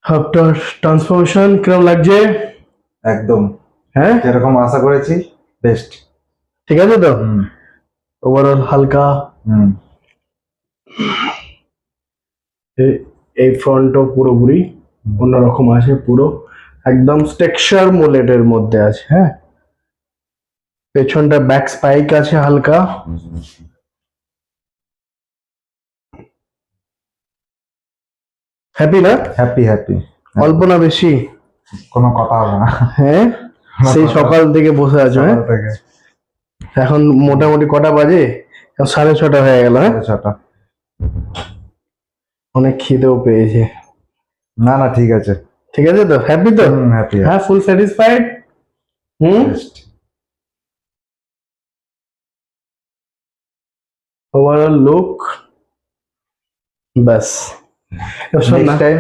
After transformation কিরম লাগছে? একদম হ্যাঁ, যেরকম আশা করেছি বেস্ট। ঠিক আছে তো। ওভারঅল হালকা হুম এই ফ্রন্টও পুরোপুরি অন্যরকম আছে, পুরো একদম টেক্সচার মোলেটের মধ্যে আছে। হ্যাঁ, পেছনটা ব্যাক স্পাইক আছে হালকা। হ্যাপি না? Happy happy. অল্প না বেশি? কোনো কথা হবে না। হ্যাঁ, সেই সকাল থেকে বসে আছো। হ্যাঁ, সকাল থেকে এখন মোটামুটি কটা বাজে? এখন 6:30 হয়ে গেল। হ্যাঁ, 6:30। অনেক খিদেও পেয়েছে। না না ঠিক আছে। ঠিক আছে তো, হ্যাপি তো? হ্যাপি হ্যাঁ, ফুল স্যাটিসফাইড। বেস্ট। ওভারঅল লুক ব্যাস। শোন না, নেক্সট টাইম